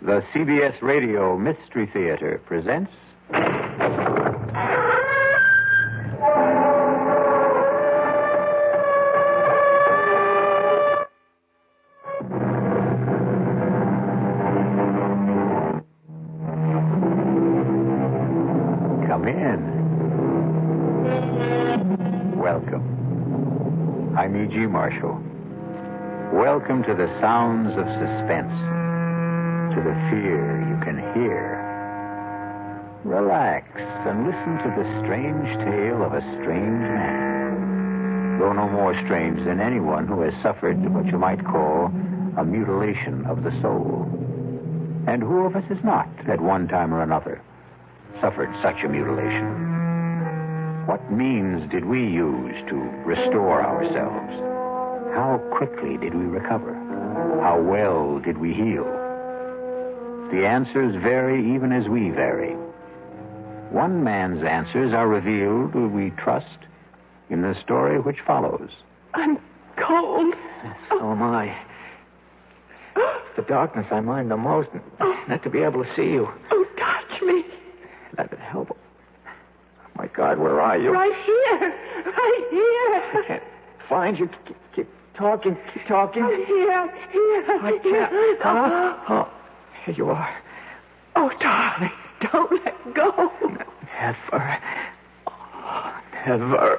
The CBS Radio Mystery Theater presents... Come in. Welcome. I'm E.G. Marshall. Welcome to the sounds of suspense. To the fear you can hear. Relax and listen to the strange tale of a strange man. Though no more strange than anyone who has suffered what you might call a mutilation of the soul. And who of us has not, at one time or another, suffered such a mutilation? What means did we use to restore ourselves? How quickly did we recover? How well did we heal? The answers vary even as we vary. One man's answers are revealed, we trust, in the story which follows. I'm cold. So am I. It's the darkness I mind the most, not to be able to see you. Oh, touch me. That'd help. Oh, my God, where are you? Right here. Right here. I can't find you. Keep talking. Keep talking. I'm here. I can't. Oh, here you are. Oh, darling, don't let go. Never. Oh, never.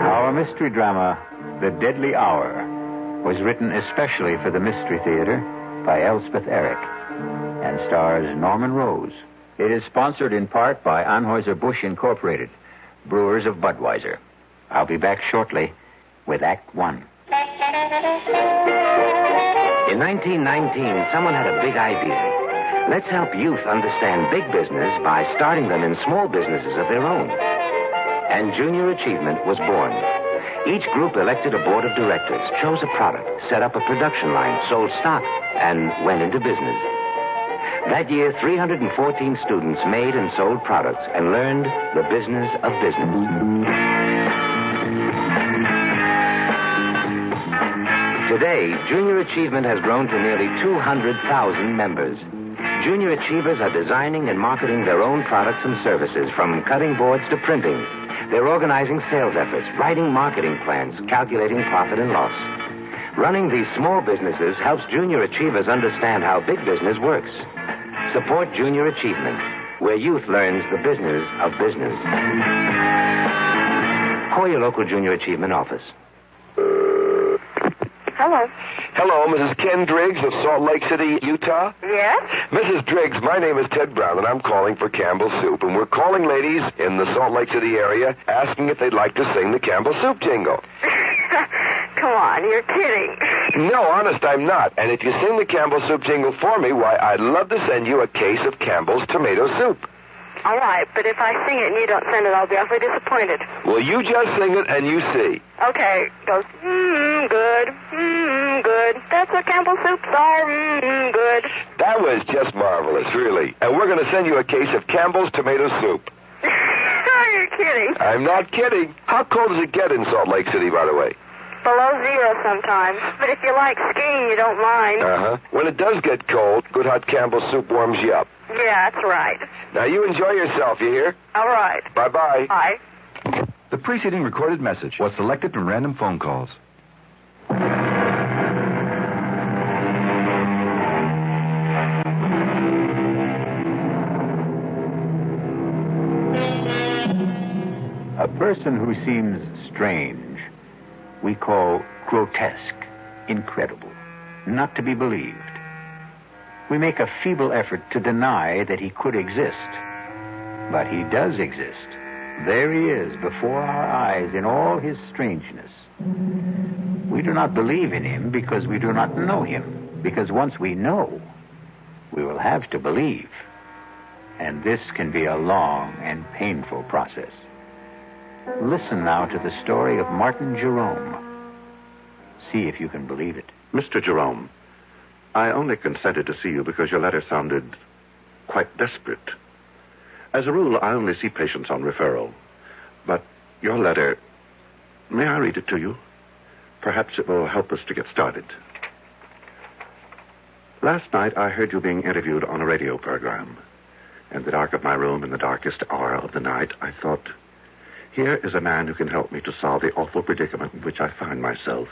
Our mystery drama, The Deadly Hour, was written especially for the Mystery Theater by Elspeth Eric and stars Norman Rose. It is sponsored in part by Anheuser-Busch Incorporated, brewers of Budweiser. I'll be back shortly with Act One. In 1919, someone had a big idea. Let's help youth understand big business by starting them in small businesses of their own. And Junior Achievement was born. Each group elected a board of directors, chose a product, set up a production line, sold stock, and went into business. That year, 314 students made and sold products and learned the business of business. Today, Junior Achievement has grown to nearly 200,000 members. Junior Achievers are designing and marketing their own products and services, from cutting boards to printing. They're organizing sales efforts, writing marketing plans, calculating profit and loss. Running these small businesses helps Junior Achievers understand how big business works. Support Junior Achievement, where youth learns the business of business. Call your local Junior Achievement office. Hello. Hello, Mrs. Ken Driggs of Salt Lake City, Utah? Yes? Mrs. Driggs, my name is Ted Brown, and I'm calling for Campbell's Soup. And we're calling ladies in the Salt Lake City area asking if they'd like to sing the Campbell's Soup jingle. Come on, you're kidding. No, honest, I'm not. And if you sing the Campbell's Soup jingle for me, why, I'd love to send you a case of Campbell's tomato soup. All right, but if I sing it and you don't send it, I'll be awfully disappointed. Well, you just sing it and you see. Okay, it goes, good, good. That's what Campbell's soups are, good. That was just marvelous, really. And we're going to send you a case of Campbell's tomato soup. You're kidding. I'm not kidding. How cold does it get in Salt Lake City, by the way? Below zero sometimes. But if you like skiing, you don't mind. Uh-huh. When it does get cold, good hot Campbell's soup warms you up. Yeah, that's right. Now, you enjoy yourself, you hear? All right. Bye-bye. Bye. The preceding recorded message was selected from random phone calls. A person who seems strange, we call grotesque, incredible, not to be believed. We make a feeble effort to deny that he could exist. But he does exist. There he is before our eyes in all his strangeness. We do not believe in him because we do not know him. Because once we know, we will have to believe. And this can be a long and painful process. Listen now to the story of Martin Jerome. See if you can believe it. Mr. Jerome, I only consented to see you because your letter sounded quite desperate. As a rule, I only see patients on referral. But your letter May I read it to you? Perhaps it will help us to get started. Last night, I heard you being interviewed on a radio program. In the dark of my room, in the darkest hour of the night, I thought, here is a man who can help me to solve the awful predicament in which I find myself.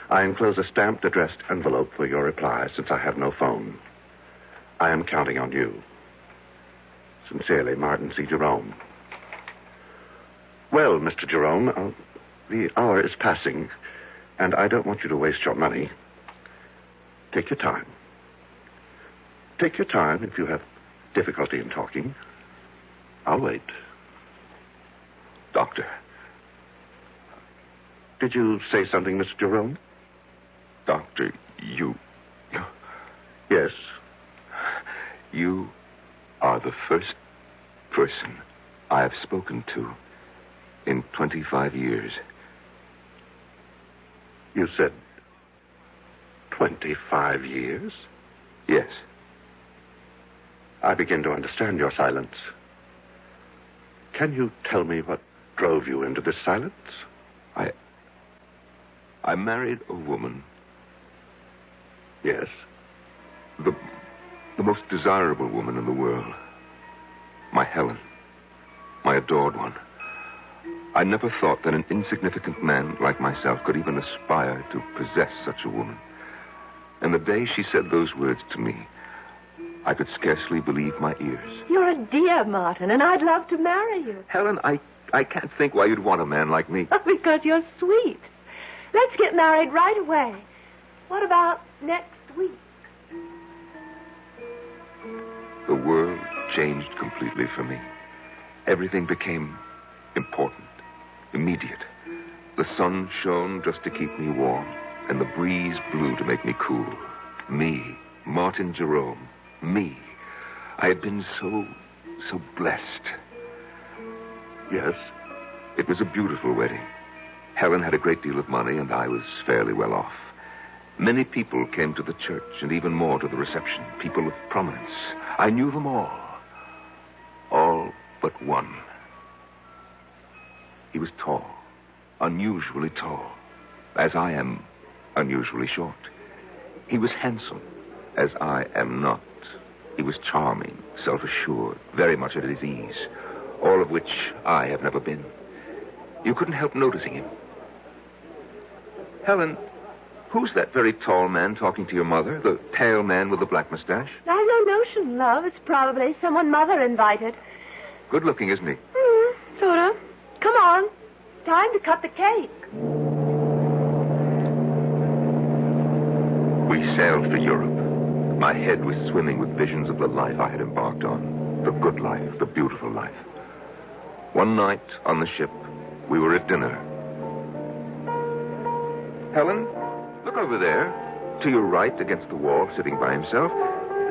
I enclose a stamped, addressed envelope for your reply, since I have no phone. I am counting on you. Sincerely, Martin C. Jerome. Well, Mr. Jerome, the hour is passing, and I don't want you to waste your money. Take your time. Take your time if you have difficulty in talking. I'll wait. Doctor. Did you say something, Mr. Jerome? Doctor, you... Yes. You are the first person I have spoken to in 25 years. You said 25 years? Yes. I begin to understand your silence. Can you tell me what drove you into this silence? I married a woman. Yes. The most desirable woman in the world. My Helen. My adored one. I never thought that an insignificant man like myself could even aspire to possess such a woman. And the day she said those words to me, I could scarcely believe my ears. You're a dear, Martin, and I'd love to marry you. Helen, I can't think why you'd want a man like me. Because you're sweet. Let's get married right away. What about next week? The world changed completely for me. Everything became important, immediate. The sun shone just to keep me warm, and the breeze blew to make me cool. Me, Martin Jerome, me. I had been so blessed. Yes? It was a beautiful wedding. Helen had a great deal of money, and I was fairly well off. Many people came to the church, and even more to the reception. People of prominence. I knew them all. All but one. He was tall. Unusually tall. As I am unusually short. He was handsome, as I am not. He was charming, self-assured, very much at his ease. All of which I have never been. You couldn't help noticing him. Helen, who's that very tall man talking to your mother? The pale man with the black mustache? I've no notion, love. It's probably someone Mother invited. Good looking, isn't he? Sort of. Come on. It's time to cut the cake. We sailed for Europe. My head was swimming with visions of the life I had embarked on. The good life, the beautiful life. One night on the ship, we were at dinner. Helen, look over there. To your right, against the wall, sitting by himself.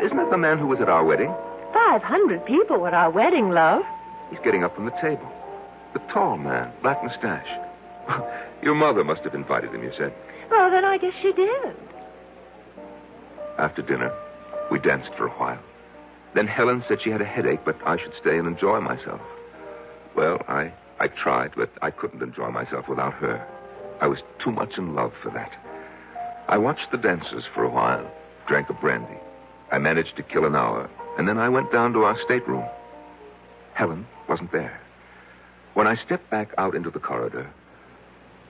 Isn't that the man who was at our wedding? 500 people were at our wedding, love. He's getting up from the table. The tall man, black mustache. Your mother must have invited him, you said. Well, then I guess she did. After dinner, we danced for a while. Then Helen said she had a headache, but I should stay and enjoy myself. Well, I tried, but I couldn't enjoy myself without her. I was too much in love for that. I watched the dancers for a while, drank a brandy. I managed to kill an hour, and then I went down to our stateroom. Helen wasn't there. When I stepped back out into the corridor,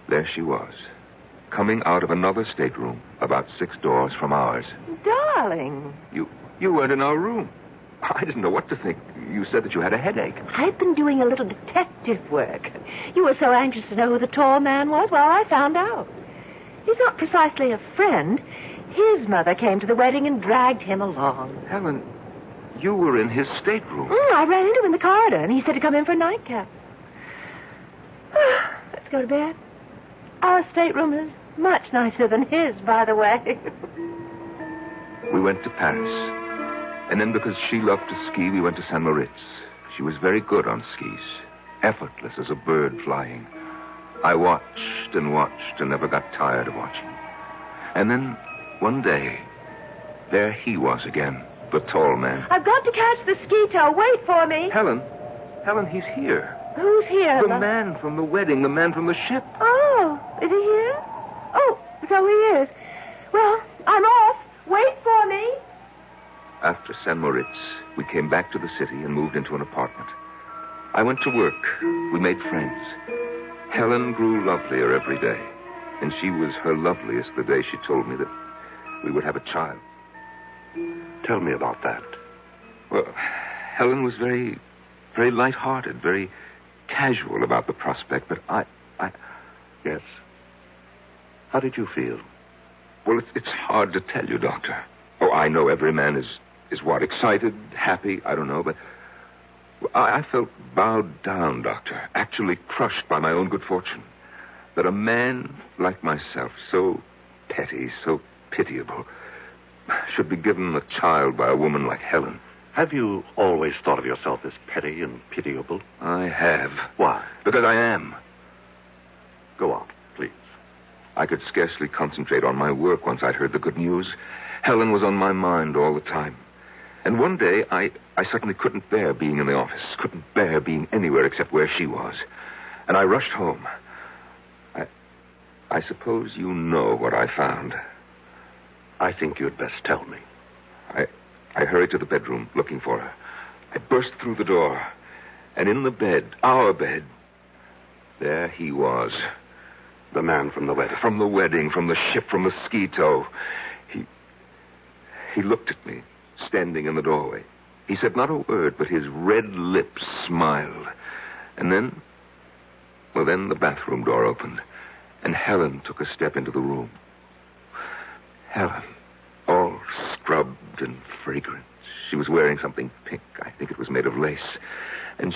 there she was, coming out of another stateroom about 6 doors from ours. Darling. You weren't in our room. I didn't know what to think. You said that you had a headache. I've been doing a little detective work. You were so anxious to know who the tall man was. Well, I found out. He's not precisely a friend. His mother came to the wedding and dragged him along. Helen, you were in his stateroom. I ran into him in the corridor, and he said to come in for a nightcap. Let's go to bed. Our stateroom is much nicer than his, by the way. We went to Paris. And then because she loved to ski, we went to St. Moritz. She was very good on skis. Effortless as a bird flying. I watched and watched and never got tired of watching. And then, one day, there he was again, the tall man. I've got to catch the ski tow. Wait for me. Helen, he's here. Who's here? The man from the wedding, the man from the ship. Oh, is he here? Oh, so he is. Well, I'm off. Wait for me. After San Moritz, we came back to the city and moved into an apartment. I went to work. We made friends. Helen grew lovelier every day, and she was her loveliest the day she told me that we would have a child. Tell me about that. Well, Helen was very, very light-hearted, very casual about the prospect, but I... Yes. How did you feel? Well, it's hard to tell you, Doctor. Oh, I know every man is what, excited, happy, I don't know, but I felt bowed down, Doctor, actually crushed by my own good fortune. That a man like myself, so petty, so pitiable, should be given a child by a woman like Helen. Have you always thought of yourself as petty and pitiable? I have. Why? Because I am. Go on, please. I could scarcely concentrate on my work once I'd heard the good news. Helen was on my mind all the time. And one day, I suddenly couldn't bear being in the office, couldn't bear being anywhere except where she was. And I rushed home. I suppose you know what I found. I think you'd best tell me. I hurried to the bedroom looking for her. I burst through the door. And in the bed, our bed, there he was. The man from the wedding. From the wedding, from the ship, from the ski tow. He looked at me, standing in the doorway. He said not a word, but his red lips smiled. And then the bathroom door opened, and Helen took a step into the room. Helen, all scrubbed and fragrant. She was wearing something pink. I think it was made of lace. And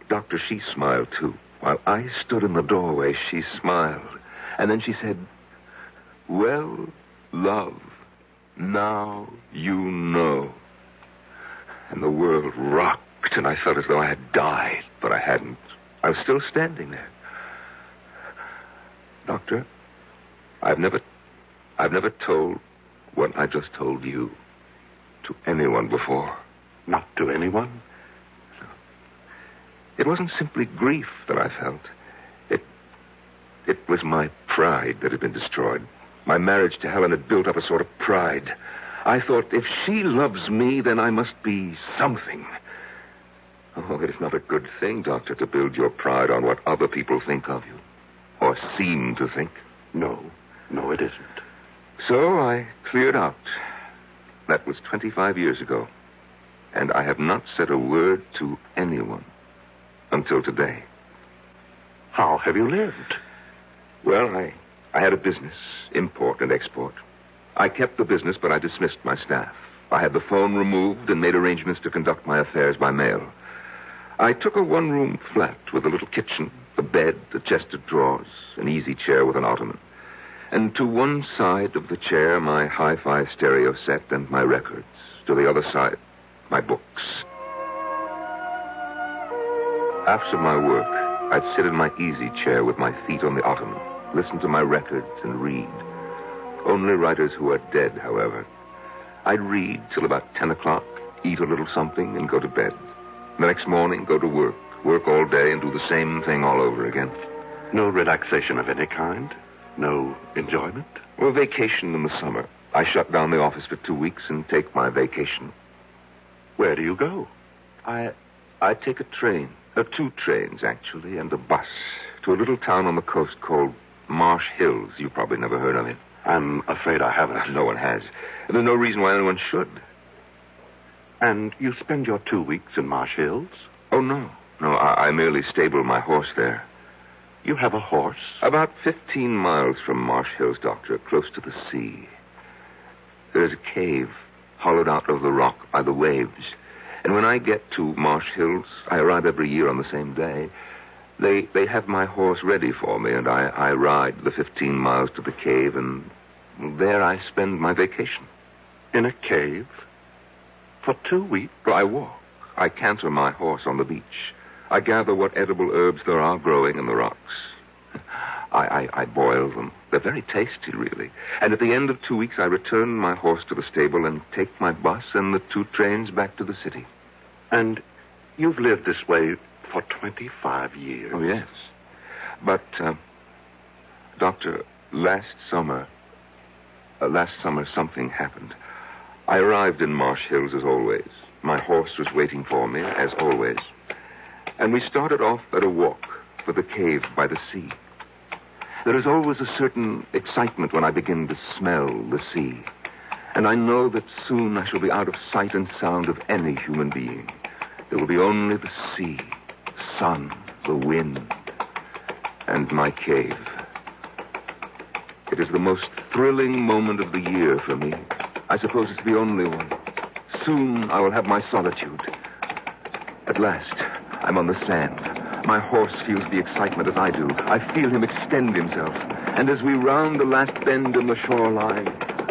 Doctor, she smiled too. While I stood in the doorway, she smiled. And then she said, "Well, love, now you know." And the world rocked, and I felt as though I had died, but I hadn't. I was still standing there. Doctor, I've never told what I just told you to anyone before. Not to anyone? It wasn't simply grief that I felt. It was my pride that had been destroyed. My marriage to Helen had built up a sort of pride. I thought, if she loves me, then I must be something. Oh, it is not a good thing, Doctor, to build your pride on what other people think of you. Or seem to think. No, it isn't. So I cleared out. That was 25 years ago. And I have not said a word to anyone until today. How have you lived? Well, I had a business, import and export. I kept the business, but I dismissed my staff. I had the phone removed and made arrangements to conduct my affairs by mail. I took a one-room flat with a little kitchen, a bed, a chest of drawers, an easy chair with an ottoman. And to one side of the chair, my hi-fi stereo set and my records. To the other side, my books. After my work, I'd sit in my easy chair with my feet on the ottoman, listen to my records and read. Only writers who are dead, however. I'd read till about 10 o'clock, eat a little something, and go to bed. The next morning, go to work all day, and do the same thing all over again. No relaxation of any kind? No enjoyment? Well, vacation in the summer. I shut down the office for 2 weeks and take my vacation. Where do you go? I take a train. 2 trains, actually, and a bus to a little town on the coast called Marsh Hills. You've probably never heard of it. I'm afraid I haven't. No one has. And there's no reason why anyone should. And you spend your 2 weeks in Marsh Hills? Oh, no. No, I merely stable my horse there. You have a horse? About 15 miles from Marsh Hills, Doctor, close to the sea. There's a cave hollowed out of the rock by the waves. And when I get to Marsh Hills, I arrive every year on the same day. They have my horse ready for me, and I ride the 15 miles to the cave, and there I spend my vacation. In a cave? For 2 weeks? Well, I walk. I canter my horse on the beach. I gather what edible herbs there are growing in the rocks. I boil them. They're very tasty, really. And at the end of 2 weeks, I return my horse to the stable and take my bus and the 2 trains back to the city. And you've lived this way For 25 years. Oh, yes. But, Doctor, last summer something happened. I arrived in Marsh Hills as always. My horse was waiting for me, as always. And we started off at a walk for the cave by the sea. There is always a certain excitement when I begin to smell the sea. And I know that soon I shall be out of sight and sound of any human being. There will be only the sea, the sun, the wind, and my cave. It is the most thrilling moment of the year for me. I suppose it's the only one. Soon I will have my solitude. At last, I'm on the sand. My horse feels the excitement as I do. I feel him extend himself. And as we round the last bend in the shoreline,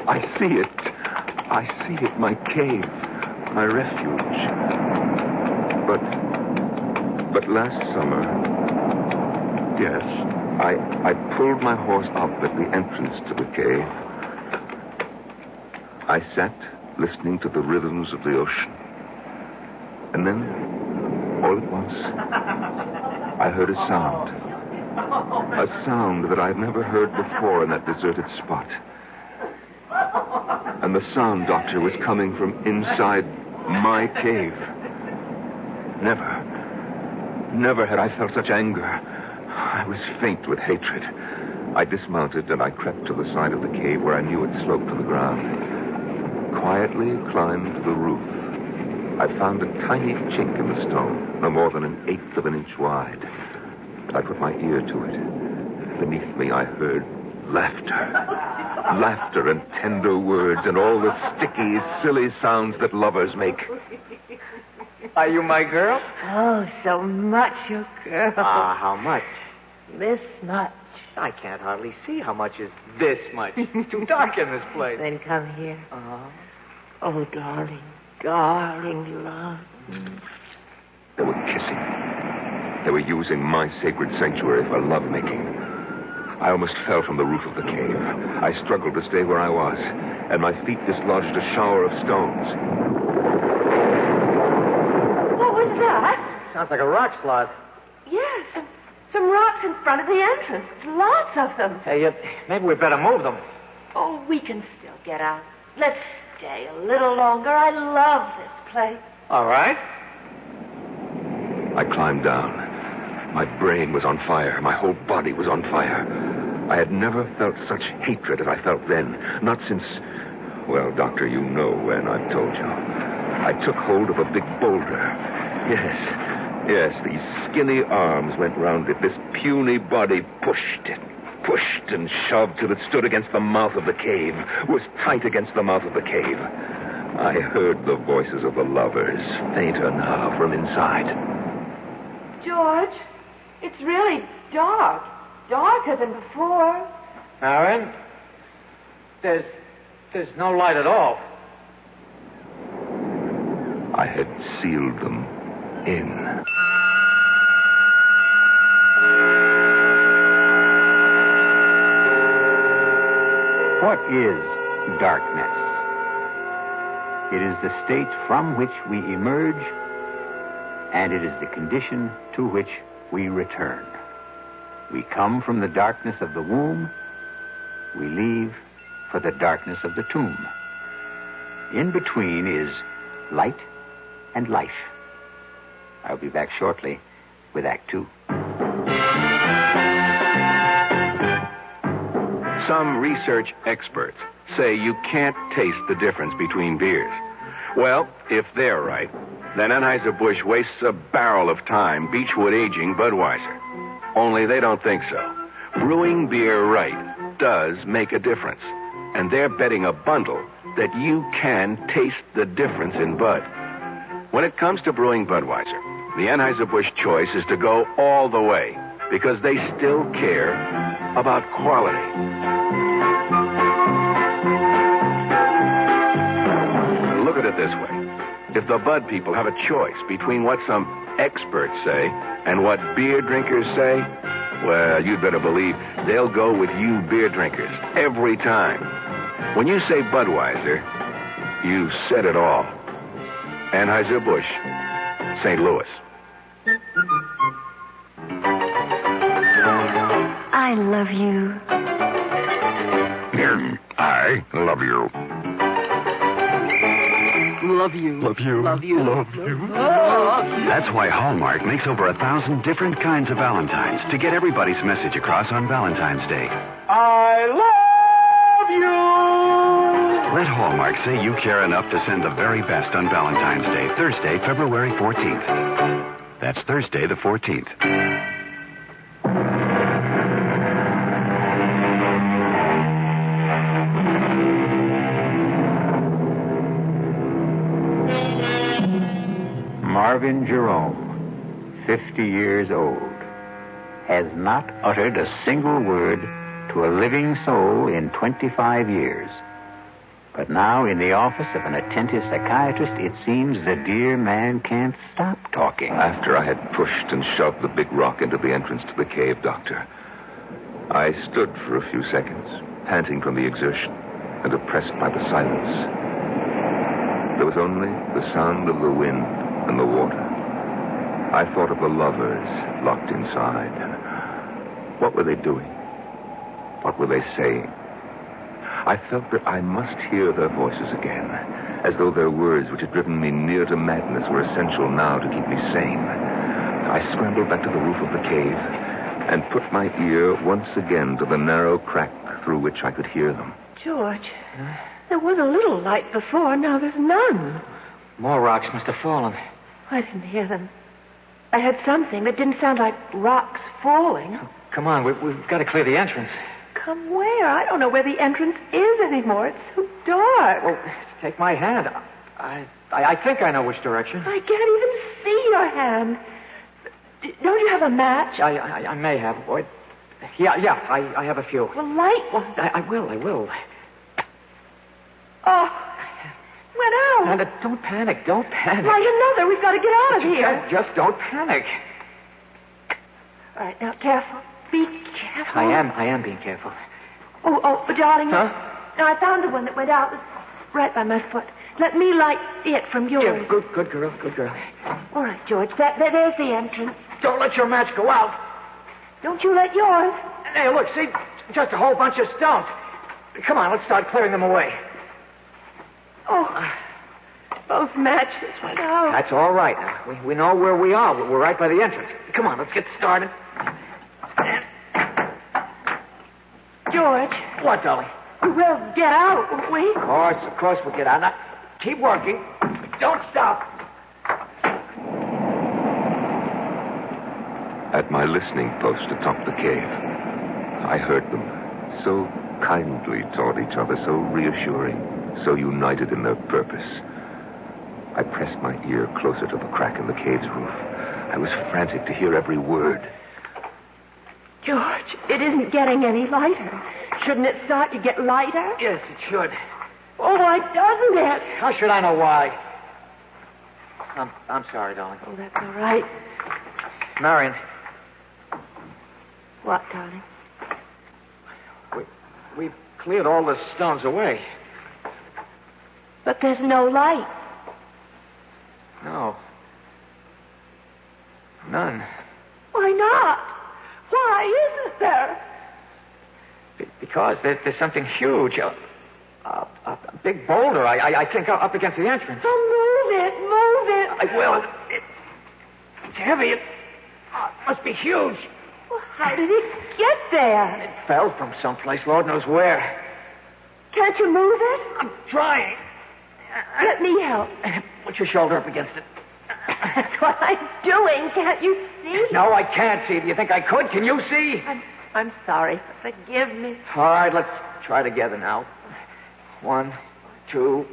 I see it. I see it, my cave, my refuge. But last summer, yes, I pulled my horse up at the entrance to the cave. I sat listening to the rhythms of the ocean. And then, all at once, I heard a sound. A sound that I've never heard before in that deserted spot. And the sound, Doctor, was coming from inside my cave. Never had I felt such anger. I was faint with hatred. I dismounted and I crept to the side of the cave where I knew it sloped to the ground. Quietly climbed to the roof. I found a tiny chink in the stone, no more than 1/8 of an inch wide. I put my ear to it. Beneath me I heard laughter and tender words and all the sticky, silly sounds that lovers make. Are you my girl? Oh, so much your girl. How much? This much. I can't hardly see how much is this much. It's too dark in this place. Then come here. Uh-huh. Oh, darling, darling love. They were kissing. They were using my sacred sanctuary for lovemaking. I almost fell from the roof of the cave. I struggled to stay where I was, and my feet dislodged a shower of stones. What was that? Sounds like a rock slide. Yes, some rocks in front of the entrance. Lots of them. Hey, maybe we better move them. Oh, we can still get out. Let's stay a little longer. I love this place. All right. I climbed down. My brain was on fire. My whole body was on fire. I had never felt such hatred as I felt then. Not since... Well, Doctor, you know when, I've told you. I took hold of a big boulder. Yes, these skinny arms went round it. This puny body pushed and shoved till it stood against the mouth of the cave, was tight against the mouth of the cave. I heard the voices of the lovers, fainter now from inside. George, it's really dark. Darker than before. Aaron, there's no light at all. I had sealed them in. What is darkness? It is the state from which we emerge, and it is the condition to which we return. We come from the darkness of the womb. We leave for the darkness of the tomb. In between is light and life. I'll be back shortly with Act 2. Some research experts say you can't taste the difference between beers. Well, if they're right, then Anheuser-Busch wastes a barrel of time Beechwood aging Budweiser. Only they don't think so. Brewing beer right does make a difference. And they're betting a bundle that you can taste the difference in Bud. When it comes to brewing Budweiser, the Anheuser-Busch choice is to go all the way because they still care about quality. Look at it this way. If the Bud people have a choice between what some experts say and what beer drinkers say, well, you'd better believe they'll go with you beer drinkers every time. When you say Budweiser, you said it all. Anheuser-Busch, St. Louis. I love you. I love you. Love you. Love you. Love you. Love you. That's why Hallmark makes over 1,000 different kinds of Valentines to get everybody's message across on Valentine's Day. I love you. Let Hallmark say you care enough to send the very best on Valentine's Day, Thursday, February 14th. That's Thursday the 14th. Marvin Jerome, 50 years old, has not uttered a single word to a living soul in 25 years. But now, in the office of an attentive psychiatrist, it seems the dear man can't stop talking. After I had pushed and shoved the big rock into the entrance to the cave, Doctor, I stood for a few seconds, panting from the exertion and oppressed by the silence. There was only the sound of the wind and the water. I thought of the lovers locked inside. What were they doing? What were they saying? I felt that I must hear their voices again, as though their words, which had driven me near to madness, were essential now to keep me sane. I scrambled back to the roof of the cave and put my ear once again to the narrow crack through which I could hear them. George, there was a little light before. Now there's none. More rocks must have fallen. I didn't hear them. I heard something that didn't sound like rocks falling. Come on, we've got to clear the entrance. Come where? I don't know where the entrance is anymore. It's so dark. Well, take my hand. I think I know which direction. I can't even see your hand. Don't you have a match? I may have, boy. Yeah, I have a few. Well, light one. I will. Oh, went out. Now, don't panic. Don't panic. Light another. We've got to get out of here. Just don't panic. All right, now, careful. Be careful. I am being careful. Oh, darling. Huh? No, I found the one that went out. It was right by my foot. Let me light it from yours. Yeah, good girl. All right, George. There's the entrance. Don't let your match go out. Don't you let yours. Hey, look, see? Just a whole bunch of stones. Come on, let's start clearing them away. Oh, both matches went out. That's all right. Now, we know where we are. We're right by the entrance. Come on, let's get started. George. What, darling? We'll get out, won't we? Of course we'll get out. Now, keep working. Don't stop. At my listening post atop the cave, I heard them, so kindly toward each other, so reassuring, so united in their purpose. I pressed my ear closer to the crack in the cave's roof. I was frantic to hear every word. George, it isn't getting any lighter. Shouldn't it start to get lighter? Yes, it should. Oh, why doesn't it? How should I know why? I'm sorry, darling. Oh, that's all right. Marion. What, darling? We've cleared all the stones away. But there's no light. No. None. Why not? Why isn't there? Because there's something huge. A big boulder, I think, up against the entrance. Oh, move it. I will. It's heavy. It must be huge. Well, how did it get there? It fell from someplace, Lord knows where. Can't you move it? I'm trying. Let me help. Put your shoulder up against it. That's what I'm doing. Can't you see? No, I can't see. Do you think I could? Can you see? I'm sorry. Forgive me. All right, let's try together now. 1, 2,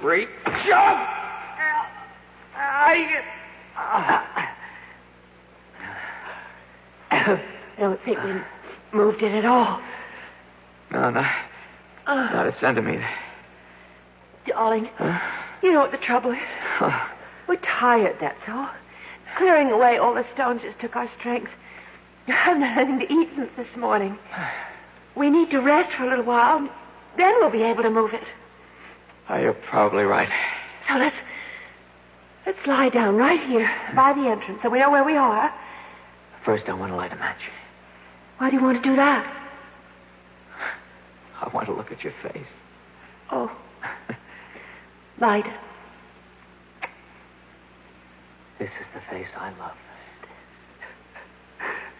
3. Shove! I don't think we moved it at all. No, not a centimeter. Darling, you know what the trouble is? We're tired, that's all. Clearing away all the stones just took our strength. I haven't had anything to eat since this morning. We need to rest for a little while. Then we'll be able to move it. Oh, you're probably right. So let's lie down right here by the entrance so we know where we are. First, I want to light a match. Why do you want to do that? I want to look at your face. Oh. Light. This is the face I love.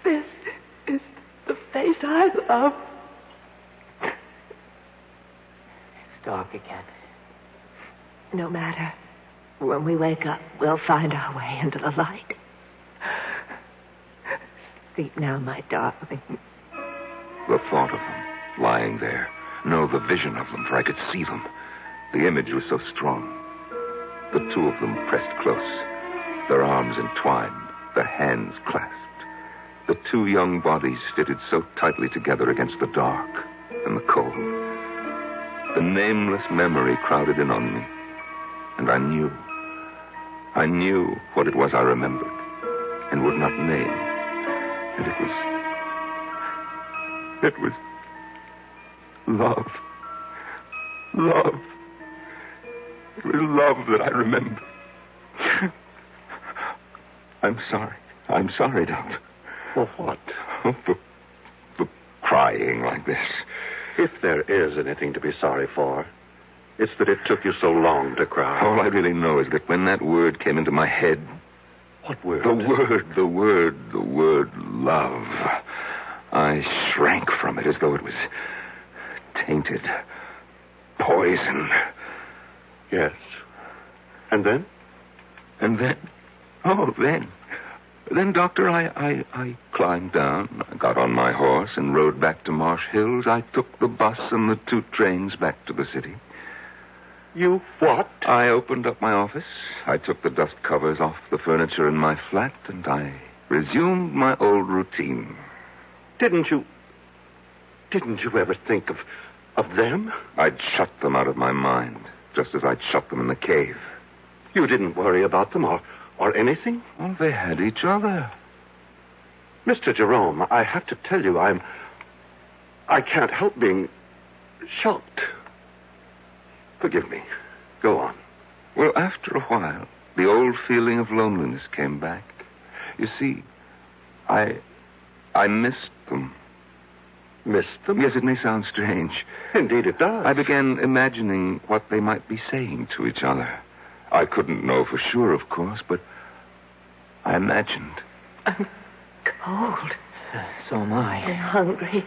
This is the face I love. It's dark again. No matter. When we wake up, we'll find our way into the light. Sleep now, my darling. The thought of them lying there. No, the vision of them, for I could see them. The image was so strong. The two of them pressed close, their arms entwined, their hands clasped. The two young bodies fitted so tightly together against the dark and the cold. The nameless memory crowded in on me, and I knew what it was I remembered and would not name. And it was love. Love. It was love that I remember. I'm sorry, Doctor. For what? For crying like this. If there is anything to be sorry for, it's that it took you so long to cry. All I really know is that when that word came into my head... What word? The word love. I shrank from it as though it was tainted. Poison. Yes. And then? Then, Doctor, I climbed down, I got on my horse and rode back to Marsh Hills. I took the bus and the 2 trains back to the city. You what? I opened up my office. I took the dust covers off the furniture in my flat, and I resumed my old routine. Didn't you ever think of them? I'd shut them out of my mind, just as I'd shut them in the cave. You didn't worry about them or anything? Well, they had each other. Mr. Jerome, I have to tell you, I can't help being shocked. Forgive me. Go on. Well, after a while, the old feeling of loneliness came back. You see, I missed them. Missed them? Yes, it may sound strange. Indeed it does. I began imagining what they might be saying to each other. I couldn't know for sure, of course, but I imagined. I'm cold. So am I. I'm hungry.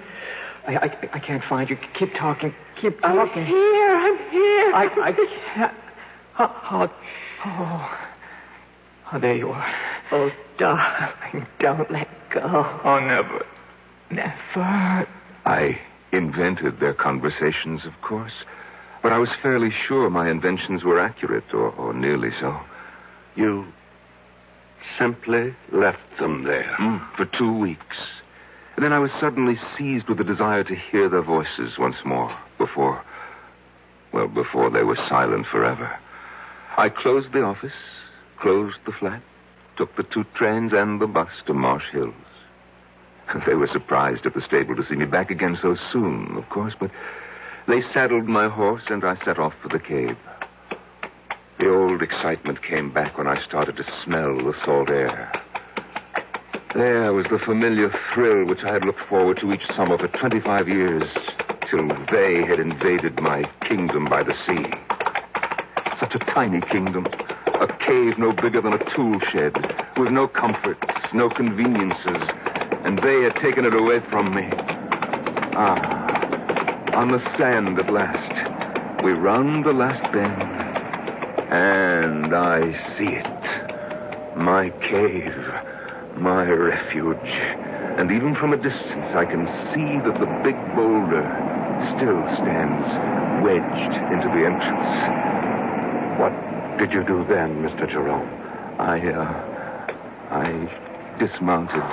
I can't find you. Keep talking. Keep talking. I'm here. I can't. Oh, there you are. Oh, darling, don't let go. Oh, never. Never. I invented their conversations, of course, but I was fairly sure my inventions were accurate, or nearly so. You simply left them there? For 2 weeks. And then I was suddenly seized with the desire to hear their voices once more before they were silent forever. I closed the office, closed the flat, took the 2 trains and the bus to Marsh Hills. They were surprised at the stable to see me back again so soon, of course, but they saddled my horse and I set off for the cave. The old excitement came back when I started to smell the salt air. There was the familiar thrill which I had looked forward to each summer for 25 years, till they had invaded my kingdom by the sea. Such a tiny kingdom, a cave no bigger than a tool shed, with no comforts, no conveniences, and they had taken it away from me. On the sand at last, we round the last bend, and I see it. My cave, my refuge. And even from a distance, I can see that the big boulder still stands wedged into the entrance. What did you do then, Mr. Jerome? I dismounted.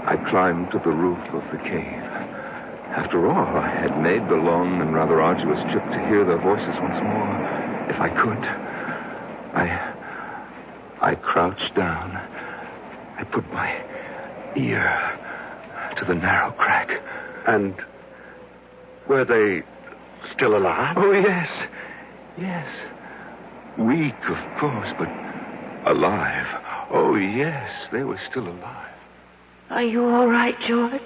I climbed to the roof of the cave. After all, I had made the long and rather arduous trip to hear their voices once more, if I could. I crouched down. I put my ear to the narrow crack. And were they still alive? Oh, yes. Yes. Weak, of course, but alive. Oh, yes, they were still alive. Are you all right, George?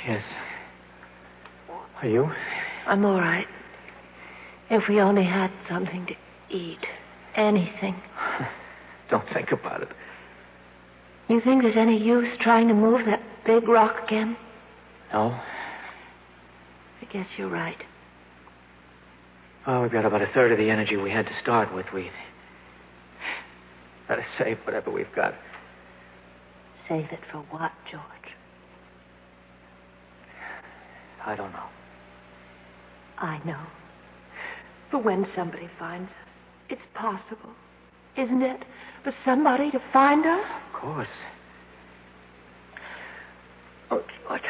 Yes. Are you? I'm all right. If we only had something to eat. Anything. Don't think about it. You think there's any use trying to move that big rock again? No. I guess you're right. Well, we've got about a third of the energy we had to start with. We better save whatever we've got. Save it for what, George? I don't know. I know. For when somebody finds us, it's possible, isn't it, for somebody to find us? Of course. Oh, George,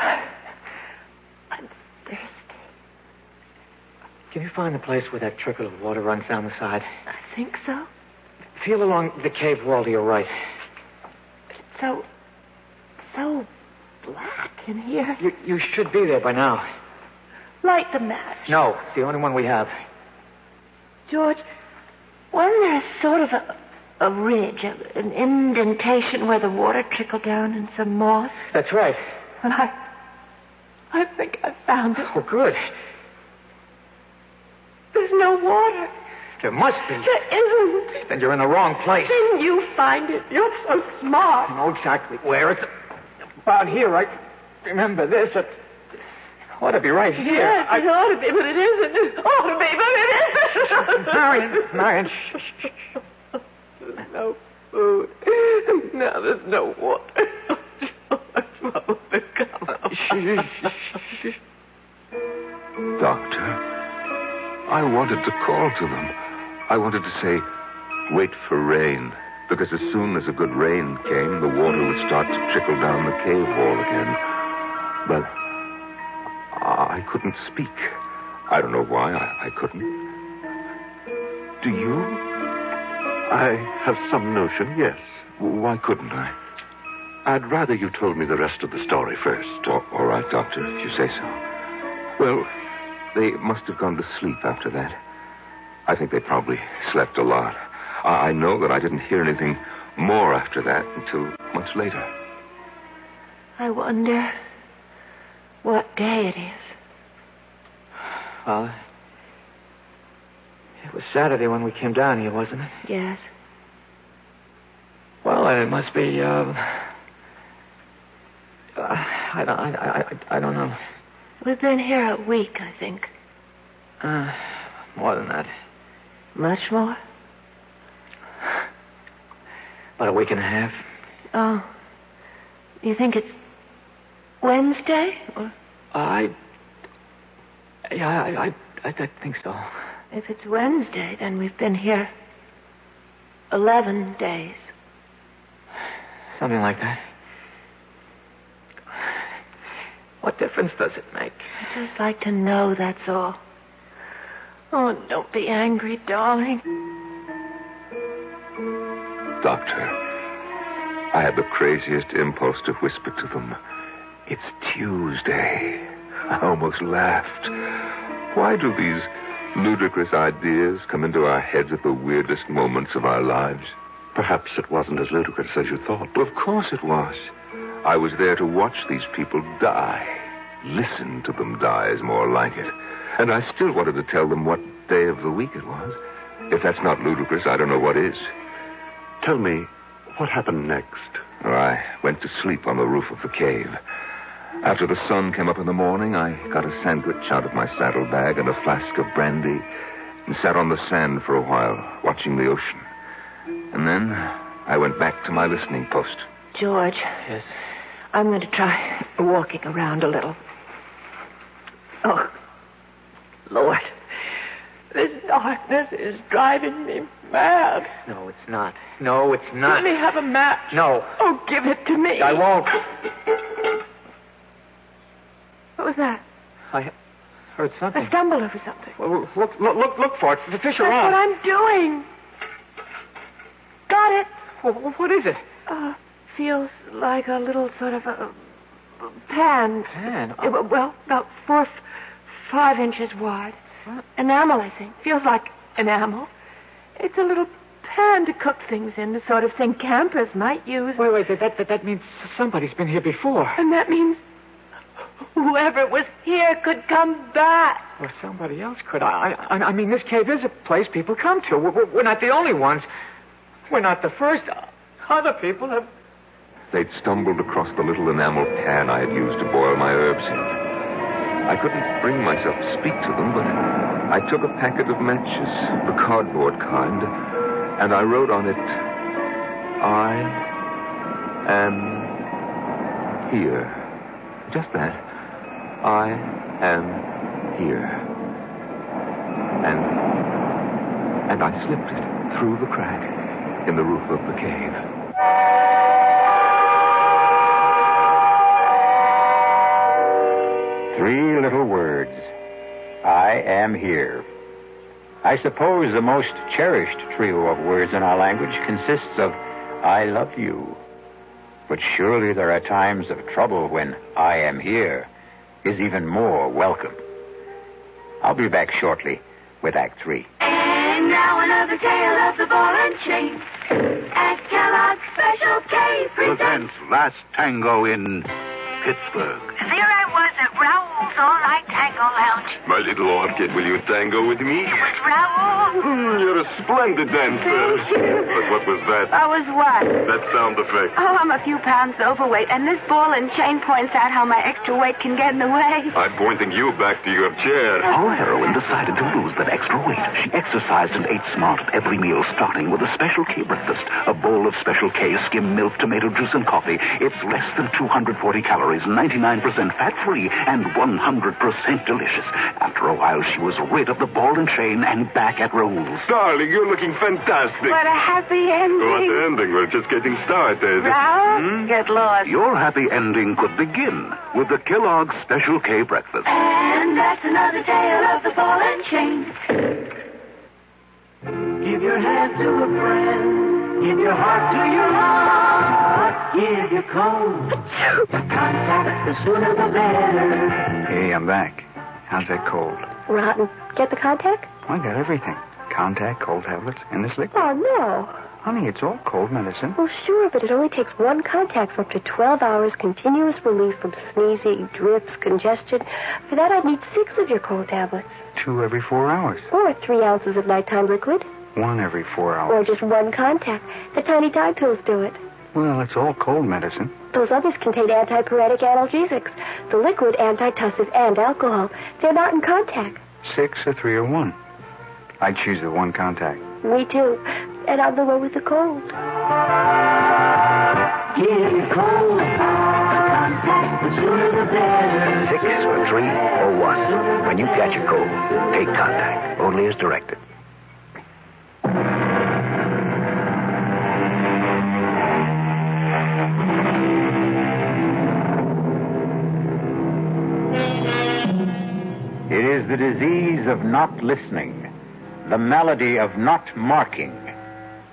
I'm thirsty. Can you find the place where that trickle of water runs down the side? I think so. Feel along the cave wall to your right. But it's so black in here. You should be there by now. Light the match. No, it's the only one we have. George, wasn't there sort of a ridge, an indentation where the water trickled down in some moss? That's right. Well, I think I found it. Oh, good. There's no water. There must be. There isn't. Then you're in the wrong place. Didn't you find it? You're so smart. I know exactly where. It's about here. I remember this. It ought to be right here. Yes, it ought to be, but it isn't. It ought to be, but it isn't. Marion, shh. There's no food. Now there's no water. Doctor, I wanted to call to them. I wanted to say, wait for rain. Because as soon as a good rain came, the water would start to trickle down the cave wall again. But I couldn't speak. I don't know why I couldn't. Do you? I have some notion, yes. Why couldn't I? I'd rather you told me the rest of the story first. All right, Doctor, if you say so. Well, they must have gone to sleep after that. I think they probably slept a lot. I know that I didn't hear anything more after that until much later. I wonder what day it is. Well, it was Saturday when we came down here, wasn't it? Yes. Well, it must be, I don't know. We've been here a week, I think. More than that. Much more? About a week and a half. Oh. You think it's Wednesday? Or... I think so. If it's Wednesday, then we've been here 11 days. Something like that. What difference does it make? I'd just like to know, that's all. Oh, don't be angry, darling. Doctor, I had the craziest impulse to whisper to them, it's Tuesday. I almost laughed. Why do these ludicrous ideas come into our heads at the weirdest moments of our lives? Perhaps it wasn't as ludicrous as you thought. Well, of course it was. I was there to watch these people die. Listen to them die is more like it. And I still wanted to tell them what day of the week it was. If that's not ludicrous, I don't know what is. Tell me, what happened next? I went to sleep on the roof of the cave. After the sun came up in the morning, I got a sandwich out of my saddlebag and a flask of brandy and sat on the sand for a while, watching the ocean. And then I went back to my listening post. George. Yes? I'm going to try walking around a little. Oh, Lord. This darkness is driving me mad. No, it's not. No, it's not. Let me have a match. No. Oh, give it to me. I won't. What was that? I heard something. I stumbled over something. Well, look for it. The fish are on. That's what I'm doing. Got it. Well, what is it? Feels like a little sort of a pan. Pan? Well, about 4 or 5 inches wide. What? Enamel, I think. Feels like enamel. It's a little pan to cook things in, the sort of thing campers might use. Wait. That means somebody's been here before. And that means whoever was here could come back. Well, somebody else could. I mean, this cave is a place people come to. We're not the only ones. We're not the first. Other people have... They'd stumbled across the little enamel pan I had used to boil my herbs in. I couldn't bring myself to speak to them, but I took a packet of matches, the cardboard kind, and I wrote on it, I am here. Just that. I am here. And I slipped it through the crack in the roof of the cave. Three little words. I am here. I suppose the most cherished trio of words in our language consists of I love you. But surely there are times of trouble when I am here is even more welcome. I'll be back shortly with Act 3. And now another tale of the ball and chain. At Kellogg's Special K presents Last Tango in Pittsburgh. There I was at Raoul's All-Night Tango Lounge. My little orchid, will you tango with me? It was Raoul. You're a splendid dancer. But what was that? I was what? That sound effect. Oh, I'm a few pounds overweight, and this ball and chain points out how my extra weight can get in the way. I'm pointing you back to your chair. Our heroine decided to lose that extra weight. She exercised and ate smart at every meal, starting with a Special K breakfast. A bowl of Special K, skim milk, tomato juice, and coffee. It's less than 240 calories, 99% fat-free, and 100% delicious. After a while, she was rid of the ball and chain and back at Raoul's. Darling, you're looking fantastic. What a happy ending. What ending? We're just getting started. Raoul, get lost. Your happy ending could begin with the Kellogg's Special K breakfast. And that's another tale of the ball and chain. Give your hand to a friend. Give your heart to your heart. Give your cold to contact. The sooner the better. Hey, I'm back. How's that cold? Rotten. Get the contact? I got everything. Contact, cold tablets, and this liquid. Oh, no. Honey, it's all cold medicine. Well, sure, but it only takes one contact for up to 12 hours continuous relief from sneezing, drips, congestion. For that, I'd need 6 of your cold tablets. 2 every 4 hours. Or 3 ounces of nighttime liquid. 1 every 4 hours. Or just 1 contact. The tiny Tide pills do it. Well, it's all cold medicine. Those others contain antipyretic analgesics. The liquid, antitussive, and alcohol. They're not in contact. 6 or 3 or 1. I'd choose the 1 contact. Me too. And I'm the one with the cold. Give your cold contact. The sooner the better. 6 or 3 or 1. When you catch a cold, take contact. Only as directed. It is the disease of not listening, the malady of not marking,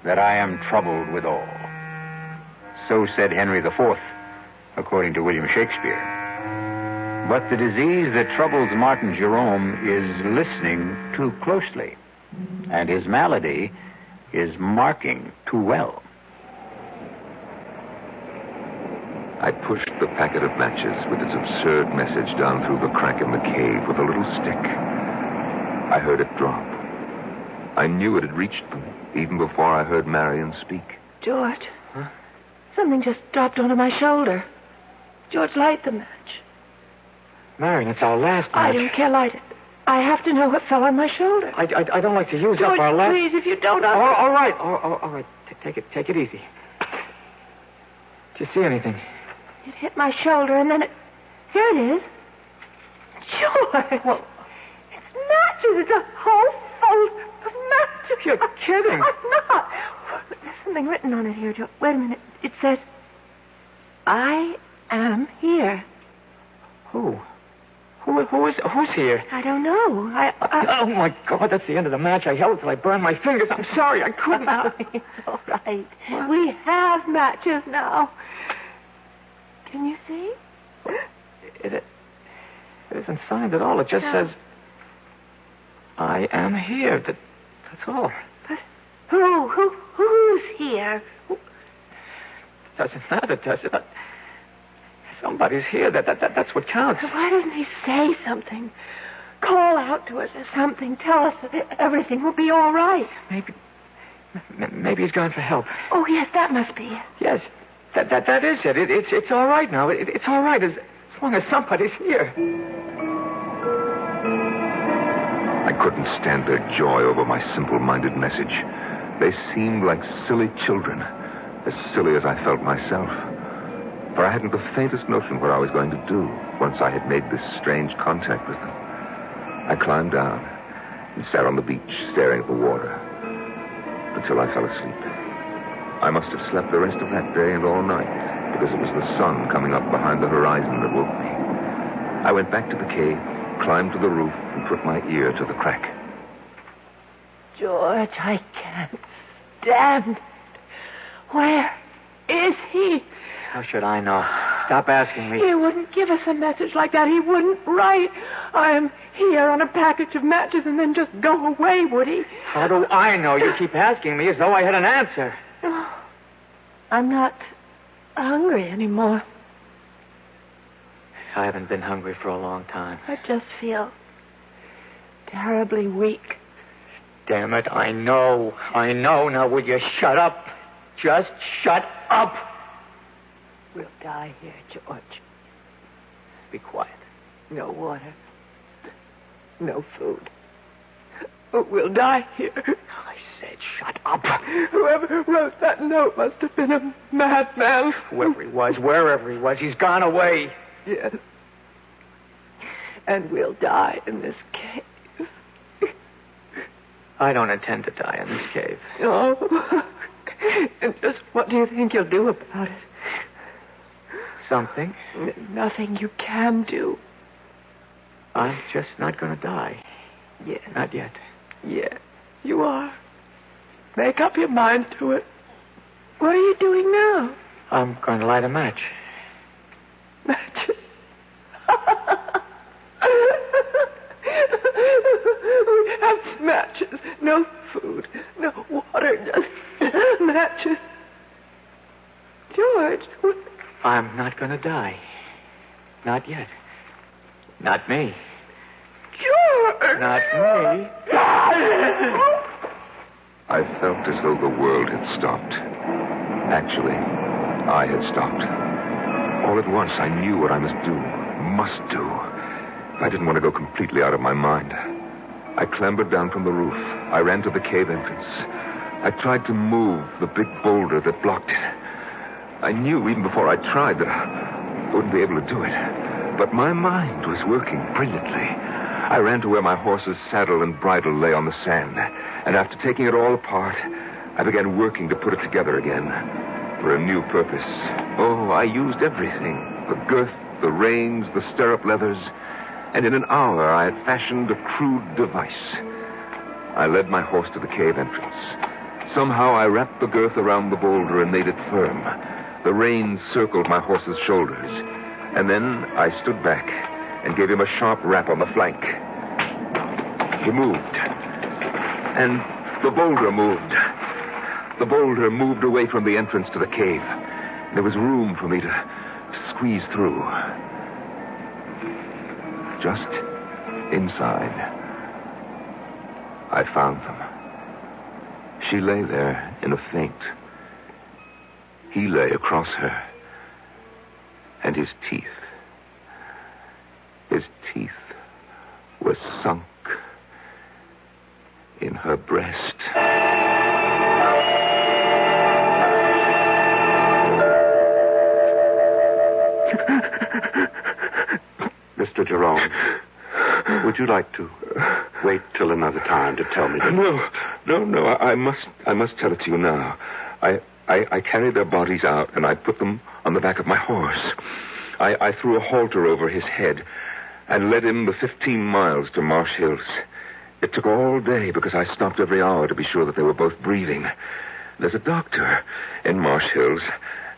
that I am troubled withal. So said Henry IV, according to William Shakespeare. But the disease that troubles Martin Jerome is listening too closely, and his malady is marking too well. I pushed the packet of matches with its absurd message down through the crack in the cave with a little stick. I heard it drop. I knew it had reached them even before I heard Marion speak. George. Huh? Something just dropped onto my shoulder. George, light the match. Marion, it's our last match. I don't care, light it. I have to know what fell on my shoulder. I don't like to use George, up our last... please, if you don't... All right. All right. Take it easy. Did you see anything? It hit my shoulder, and then it... Here it is. George! Well, it's matches. It's a whole fold of matches. You're kidding. I'm not. There's something written on it here, George. Wait a minute. It says, I am here. Who? Who's here? I don't know. Oh, my God, that's the end of the match. I held it till I burned my fingers. I'm sorry, I couldn't. It's all right. What? We have matches now. Can you see? It isn't signed at all. It just says, I am here. That's all. But who's here? Doesn't matter, does it? Somebody's here. That's what counts. Why doesn't he say something? Call out to us or something. Tell us that everything will be all right. Maybe he's gone for help. Oh, yes, that must be it. Yes, that is it. It's all right now. It's all right as long as somebody's here. I couldn't stand their joy over my simple-minded message. They seemed like silly children, as silly as I felt myself. For I hadn't the faintest notion what I was going to do once I had made this strange contact with them. I climbed down and sat on the beach staring at the water until I fell asleep. I must have slept the rest of that day and all night because it was the sun coming up behind the horizon that woke me. I went back to the cave, climbed to the roof, and put my ear to the crack. George, I can't stand it. Where is he? How should I know? Stop asking me. He wouldn't give us a message like that. He wouldn't write, I am here on a package of matches and then just go away, would he? How do I know? You keep asking me as though I had an answer. Oh, I'm not hungry anymore. I haven't been hungry for a long time. I just feel terribly weak. Damn it, I know. Now, will you shut up? Just shut up. We'll die here, George. Be quiet. No water. No food. We'll die here. I said shut up. Whoever wrote that note must have been a madman. Whoever he was, wherever he was, he's gone away. Yes. And we'll die in this cave. I don't intend to die in this cave. Oh. And just what do you think you'll do about it? Something. Nothing you can do. I'm just not going to die. Yes. Not yet. Yes, you are. Make up your mind to it. What are you doing now? I'm going to light a match. Matches? We have matches. No food. No water. Just matches. George. I'm not going to die. Not yet. Not me. George! Not me. I felt as though the world had stopped. Actually, I had stopped. All at once, I knew what I must do. I didn't want to go completely out of my mind. I clambered down from the roof. I ran to the cave entrance. I tried to move the big boulder that blocked it. I knew even before I tried that I wouldn't be able to do it. But my mind was working brilliantly. I ran to where my horse's saddle and bridle lay on the sand. And after taking it all apart, I began working to put it together again for a new purpose. Oh, I used everything. The girth, the reins, the stirrup leathers. And in an hour, I had fashioned a crude device. I led my horse to the cave entrance. Somehow, I wrapped the girth around the boulder and made it firm. The reins circled my horse's shoulders. And then I stood back and gave him a sharp rap on the flank. He moved. And the boulder moved. The boulder moved away from the entrance to the cave. There was room for me to squeeze through. Just inside, I found them. She lay there in a faint. He lay across her. And his teeth were sunk in her breast. Mr. Jerome, would you like to wait till another time to tell me? No. I must tell it to you now. I carried their bodies out, and I put them on the back of my horse. I threw a halter over his head and led him the 15 miles to Marsh Hills. It took all day because I stopped every hour to be sure that they were both breathing. There's a doctor in Marsh Hills,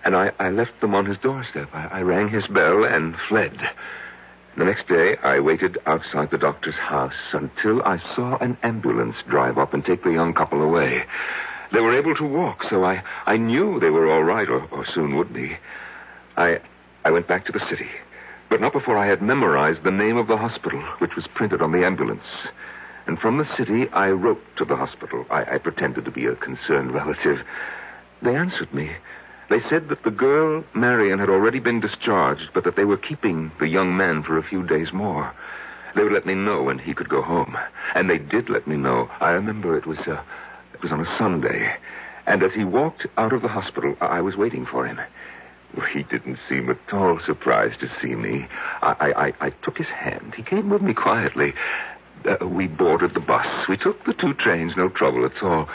and I left them on his doorstep. I rang his bell and fled. The next day, I waited outside the doctor's house until I saw an ambulance drive up and take the young couple away. They were able to walk, so I knew they were all right, or soon would be. I I went back to the city, but not before I had memorized the name of the hospital, which was printed on the ambulance. And from the city, I wrote to the hospital. I pretended to be a concerned relative. They answered me. They said that the girl, Marion, had already been discharged, but that they were keeping the young man for a few days more. They would let me know when he could go home. And they did let me know. I remember it was on a Sunday. And as he walked out of the hospital, I was waiting for him. He didn't seem at all surprised to see me. I took his hand. He came with me quietly. We boarded the bus. We took the 2 trains, no trouble at all.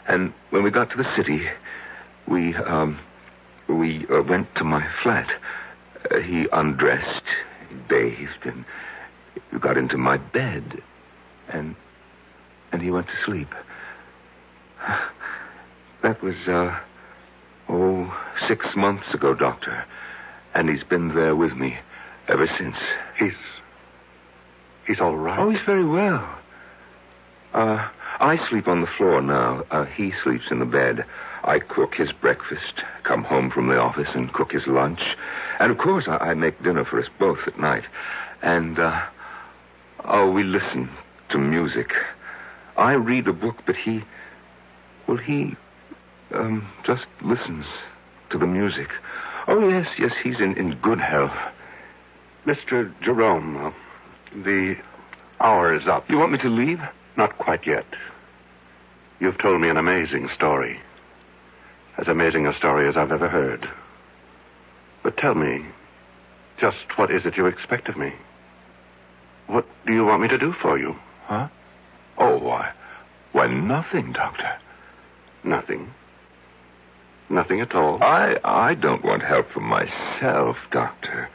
And when we got to the city, we went to my flat. He undressed, bathed, and got into my bed. And he went to sleep. That was, 6 months ago, Doctor. And he's been there with me ever since. He's all right? Oh, he's very well. I sleep on the floor now. He sleeps in the bed. I cook his breakfast, come home from the office and cook his lunch. And, of course, I make dinner for us both at night. And, we listen to music. I read a book, but he just listens to the music. Oh, yes, he's in good health. Mr. Jerome, the hour is up. You want me to leave? Not quite yet. You've told me an amazing story. As amazing a story as I've ever heard. But tell me, just what is it you expect of me? What do you want me to do for you? Huh? Oh, why, nothing, Doctor. Nothing? Nothing at all? I don't want help for myself, Doctor.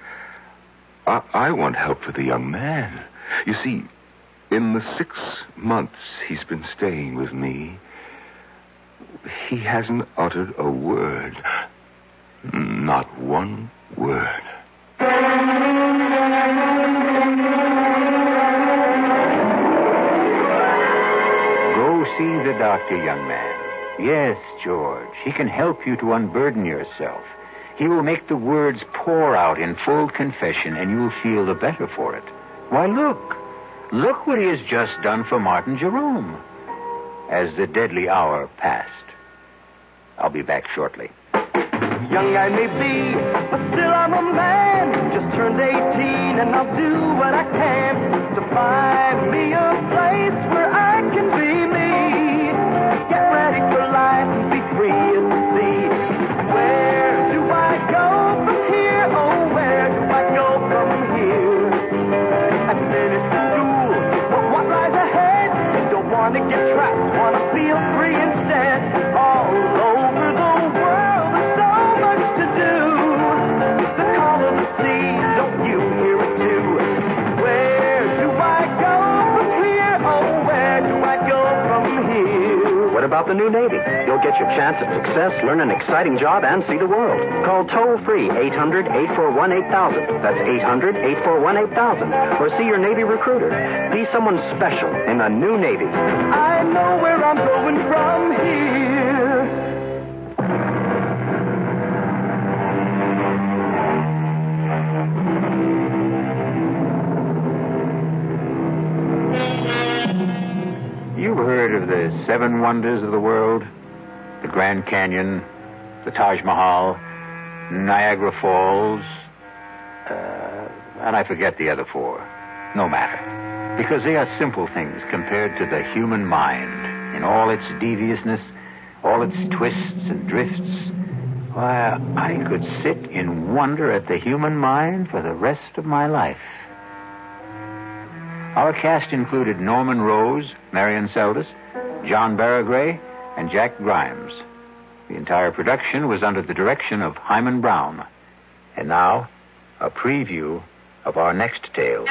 I want help for the young man. You see, in the 6 months he's been staying with me, he hasn't uttered a word. Not one word. Go see the doctor, young man. Yes, George, he can help you to unburden yourself. He will make the words pour out in full confession, and you'll feel the better for it. Why, look what he has just done for Martin Jerome. As the deadly hour passed. I'll be back shortly. Young I may be, but still I'm a man. Just turned 18 and I'll do what I can to find me a place where I can be me. Get ready for life and be free at the sea. Where do I go from here? Oh, where do I go from here? I finished school, but what lies ahead? Don't want to get trapped, want to feel free instead. All over the world, there's so much to do. The call of the sea, don't you hear it too? Where do I go from here? Oh, where do I go from here? What about the new Navy? You'll get your chance at success, learn an exciting job, and see the world. Call toll-free 800-841-8000. That's 800-841-8000. Or see your Navy recruiter. Be someone special in the new Navy. I know where I'm going from here. You've heard of the 7 wonders of the world? The Grand Canyon, the Taj Mahal, Niagara Falls, and I forget the other 4. No matter. Because they are simple things compared to the human mind in all its deviousness, all its twists and drifts. Why, I could sit in wonder at the human mind for the rest of my life. Our cast included Norman Rose, Marion Seldes, John Barragray, and Jack Grimes. The entire production was under the direction of Hyman Brown. And now, a preview of our next tale.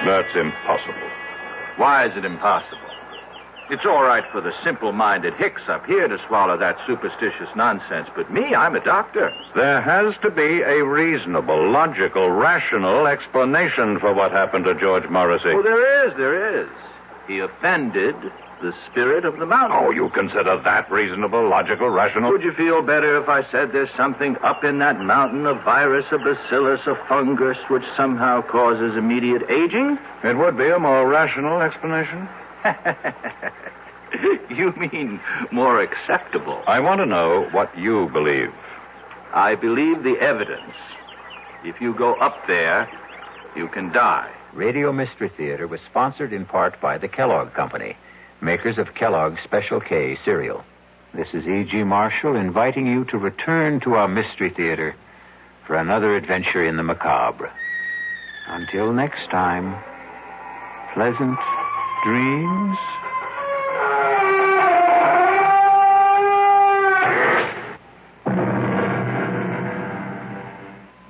That's impossible. Why is it impossible? It's all right for the simple-minded hicks up here to swallow that superstitious nonsense, but me, I'm a doctor. There has to be a reasonable, logical, rational explanation for what happened to George Morrissey. Oh, there is. He offended the spirit of the mountain. Oh, you consider that reasonable, logical, rational? Would you feel better if I said there's something up in that mountain, a virus, a bacillus, a fungus, which somehow causes immediate aging? It would be a more rational explanation. You mean more acceptable? I want to know what you believe. I believe the evidence. If you go up there, you can die. Radio Mystery Theater was sponsored in part by the Kellogg Company, makers of Kellogg's Special K cereal. This is E.G. Marshall inviting you to return to our Mystery Theater for another adventure in the macabre. Until next time, pleasant dreams.